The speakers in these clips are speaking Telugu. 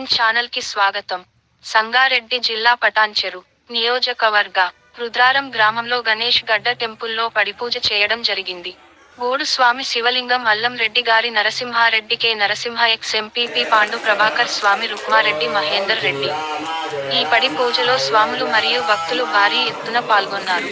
మార్నింగ్ ఛానల్ కి స్వాగతం. సంగారెడ్డి జిల్లా పటాన్చెరు నియోజకవర్గ రుద్రారం గ్రామంలో గణేష్ గడ్డ టెంపుల్లో పడిపూజ చేయడం జరిగింది. గోడు స్వామి శివలింగం అల్లం రెడ్డి గారి Narasimhareddy K Narasimha ex MPP Pandu Prabhakar Swamy Rukmareddy Mahender Reddy. ఈ పడి పూజలో స్వాములు మరియు భక్తులు భారీ ఎత్తున పాల్గొన్నారు.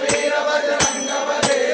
वीर बजरंग बले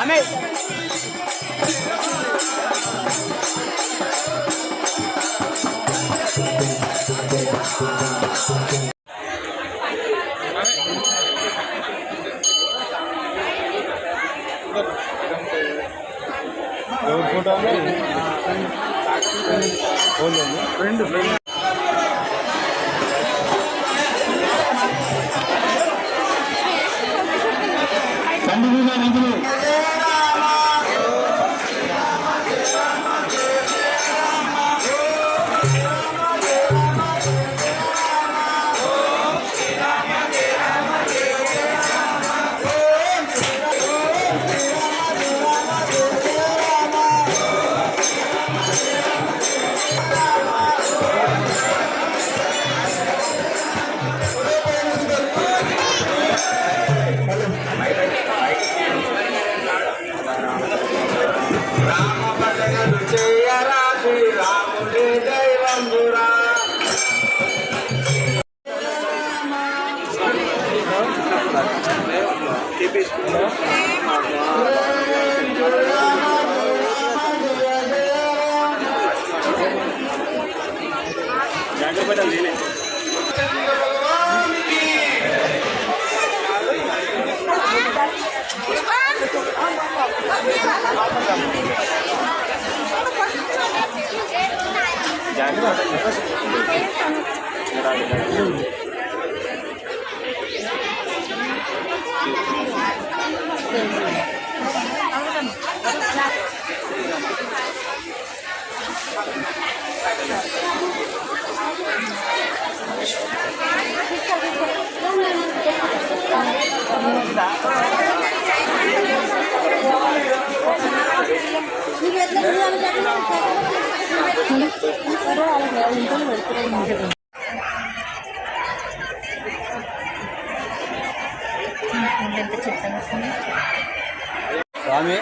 ఆమె ఫోటో ఫ్రెండ్ స్వామి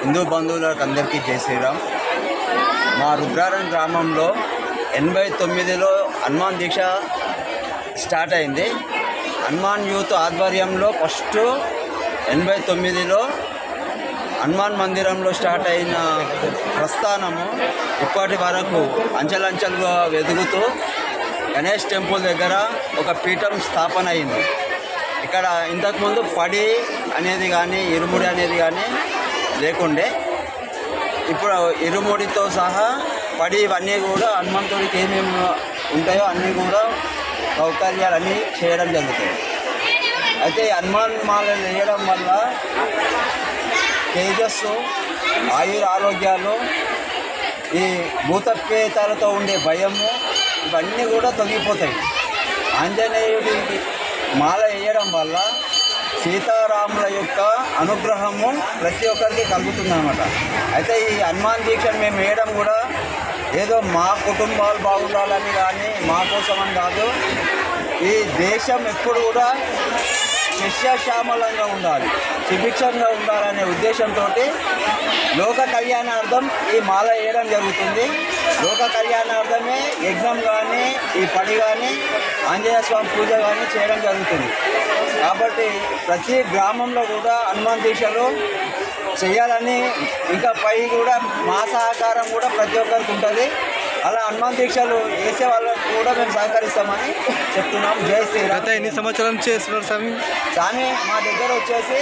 హిందూ బంధువులకు అందరికీ జై శ్రీరామ్. మా రుద్రారం గ్రామంలో 89లో హనుమాన్ దీక్ష స్టార్ట్ అయింది. హనుమాన్ యూత్ ఆధ్వర్యంలో ఫస్ట్ 89లో హనుమాన్ మందిరంలో స్టార్ట్ అయిన ప్రస్థానము ఇప్పటి వరకు అంచెలంచెలుగా ఎదుగుతూ గణేష్ టెంపుల్ దగ్గర ఒక పీఠం స్థాపన అయింది. ఇక్కడ ఇంతకుముందు పడి అనేది కానీ ఇరుముడి అనేది కానీ లేకుండే. ఇప్పుడు ఇరుముడితో సహా పడి ఇవన్నీ కూడా హనుమంతుడికి ఏమేమి ఉంటాయో అన్నీ కూడా సౌకర్యాలన్నీ చేయడం జరుగుతుంది. అయితే ఈ హనుమాన్ మాలలు వేయడం వల్ల తేజస్సు, ఆరోగ్యాలు, ఈ భూతప్రేతాలతో ఉండే భయము ఇవన్నీ కూడా తొలగిపోతాయి. ఆంజనేయుడి మాల వేయడం వల్ల సీతారాముల యొక్క అనుగ్రహము ప్రతి ఒక్కరికి కలుగుతుందన్నమాట. అయితే ఈ హనుమాన్ దీక్షను మేము వేయడం కూడా ఏదో మా కుటుంబాలు బాగుండాలని కానీ మా కోసమని కాదు. ఈ దేశం ఎప్పుడు కూడా నిశ్యాశ్యామలంగా ఉండాలి, సుభిక్షంగా ఉండాలనే ఉద్దేశంతో లోక కళ్యాణార్థం ఈ మాల వేయడం జరుగుతుంది. లోక కళ్యాణార్థమే యజ్ఞం కానీ ఈ పని కానీ ఆంజనేయ స్వామి పూజ కానీ చేయడం జరుగుతుంది. కాబట్టి ప్రతి గ్రామంలో కూడా హనుమాన్ దీక్షలు చేయాలని, ఇంకా పై కూడా మా సహకారం కూడా ప్రతి ఒక్కరికి ఉంటుంది. అలా హనుమాన్ దీక్షలు వేసే వాళ్ళకు కూడా మేము సహకరిస్తామని చెప్తున్నాం. జై శ్రీరామ్. ఎన్ని సంవత్సరాలు చేస్తున్నారు స్వామి? మా దగ్గర వచ్చేసి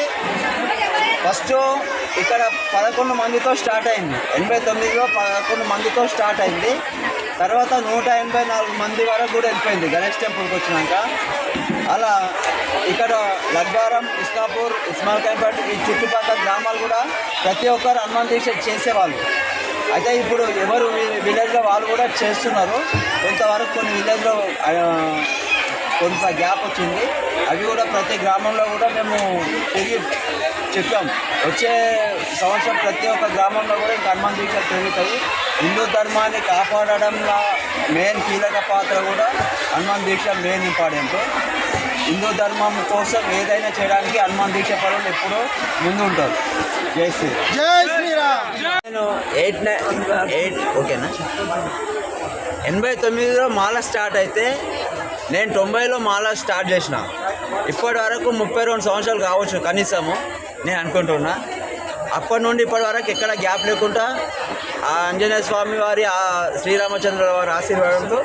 ఫస్ట్ ఇక్కడ 11 మందితో స్టార్ట్ అయింది. 89లో 11 మందితో స్టార్ట్ అయింది. తర్వాత 184 మంది వరకు కూడా వెళ్ళిపోయింది గణేష్ టెంపుల్కి వచ్చినాక. అలా ఇక్కడ లగ్గారం, ఇస్నాపూర్, ఇస్మాయిల్ఖాన్పేట ఈ చుట్టుపక్కల గ్రామాలు కూడా ప్రతి ఒక్కరు హనుమాన్ దీక్ష చేసేవాళ్ళు. అయితే ఇప్పుడు ఎవరు విలేజ్లో వాళ్ళు కూడా చేస్తున్నారు. కొంతవరకు కొన్ని విలేజ్లో కొంత గ్యాప్ వచ్చింది. అవి కూడా ప్రతి గ్రామంలో కూడా మేము తిరిగి చెప్పాం. వచ్చే సంవత్సరం ప్రతి ఒక్క గ్రామంలో కూడా ఇంకా హనుమాన్ దీక్ష పెరుగుతాయి. హిందూ ధర్మాన్ని కాపాడడంలో మెయిన్ కీలక పాత్ర కూడా హనుమాన్ దీక్ష మెయిన్ ఇంపార్టెంట్. హిందూ ధర్మం కోసం ఏదైనా చేయడానికి హనుమాన్ దీక్ష పరులు ఎప్పుడూ ముందు ఉంటారు. జై శ్రీరామ్. జై శ్రీరామ్. నేను 8 ఓకేనా 89లో మాల స్టార్ట్ అయితే నేను 90లో మాల స్టార్ట్ చేసిన. ఇప్పటి వరకు 32 సంవత్సరాలు కావచ్చు కనీసము నేను అనుకుంటున్నా. అప్పటి నుండి ఇప్పటి వరకు ఎక్కడ గ్యాప్ లేకుండా ఆ ఆంజనేయ స్వామి వారి, ఆ శ్రీరామచంద్ర వారి ఆశీర్వాదంతో